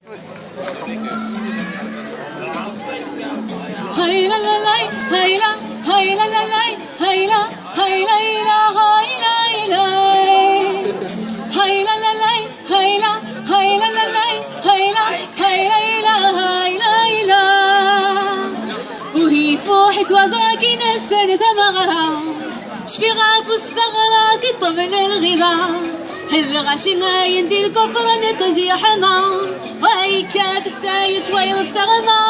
هيلا لا لا هيلا هيلا لا لا هيلا هيلا هيلا هيلا هيلا لا لا هيلا هيلا لا لا هيلا هيلا هيلا وهي فوحت وزاكين السنة مغرى شفي غاف الثغرات الطبل الغذاء الغاشنا يندي الكفر نتجي حما وهيكات السايت ويل استغنى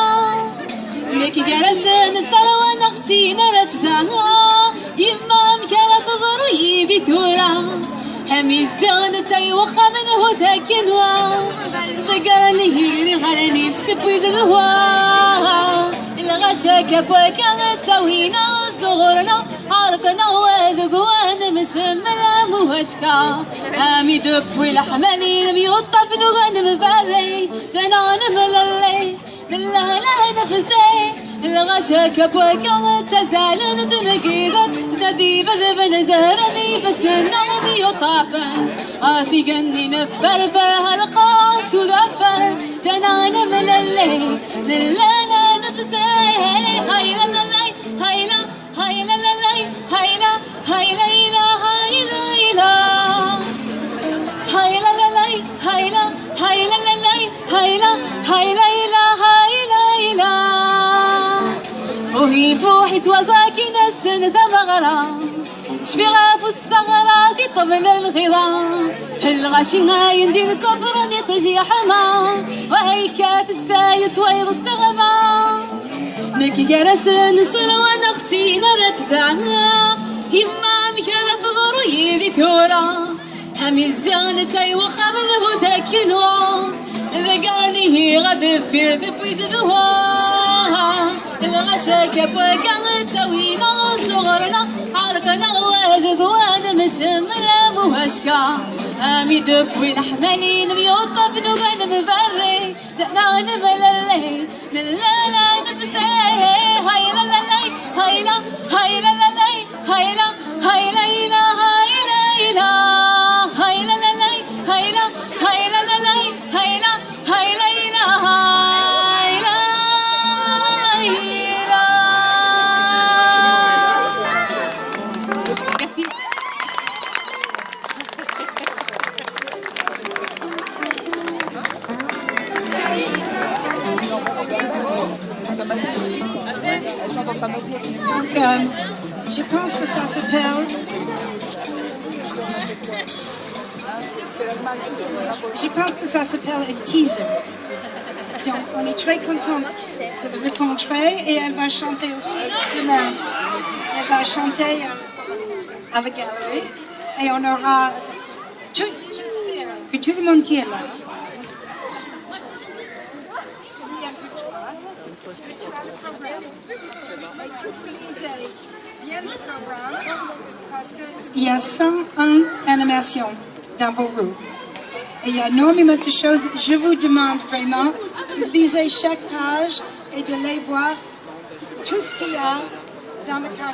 لك جلسنا الثروة نختي نرتفعها يما مكانة تضري بثورة همي الزغن تيوخى منه ثاكنوا ذكرني هيري غلني استبوي ذنوا الغشا كفوك توينا صغرنا عرقنا وذقوان مشملا موهشكا امي دفوي الحمالين بيوطف نغن مفري جنان مللي لا لا نفسي الغشا كبوك تزالن تنقيدن تذيب ذبن زهرني فسنا بيوطافا اسيقني نفر فرهلقات وذفر جنان مللي لا لا نفسي هيلا لا لا هيلا هيلا لا لا هيلا هيلا إلا هيلا إلا هيلا لا لا هيلا هيلا لا لا هيلا هيلا إلا هيلا إلا وهي فوحت وزاكين السنة مغرى شفي غاف الثغرات طبل الغضا الغاشنا يندي الكفر نطجي حما وهيكات السايت ويض استغما نكي كرس نسر ونختي نرتفعها يما مكانة ضري ذي ثورة همي الزغن تيوخى منه ذاكنوا ذكرني هي غد في ذبي زذوها الغشا كبوك توينا صغرنا عرقنا وذقوان مسملا موهشكا امي دفوي نحملين بيوطف نغن مبري تنان مللي نلالا نفسي هيلا لا لا هيلا هيلا لا لا هيلا هيلا إلا هيلا إلا هيلا لا لا هيلا هيلا لا لا هيلا هيلا إلا هيلا إلا Je pense que ça s'appelle. Je pense que ça s'appelle un teaser. Donc on est très contente de le rencontrer et elle va chanter aussi demain. Elle va chanter à la galerie et on aura tout le monde qui est là. Parce qu'il y a 101 animations dans vos rues. Et il y a énormément de choses. Je vous demande vraiment de lire chaque page et de les voir tout ce qu'il y a dans le quartier.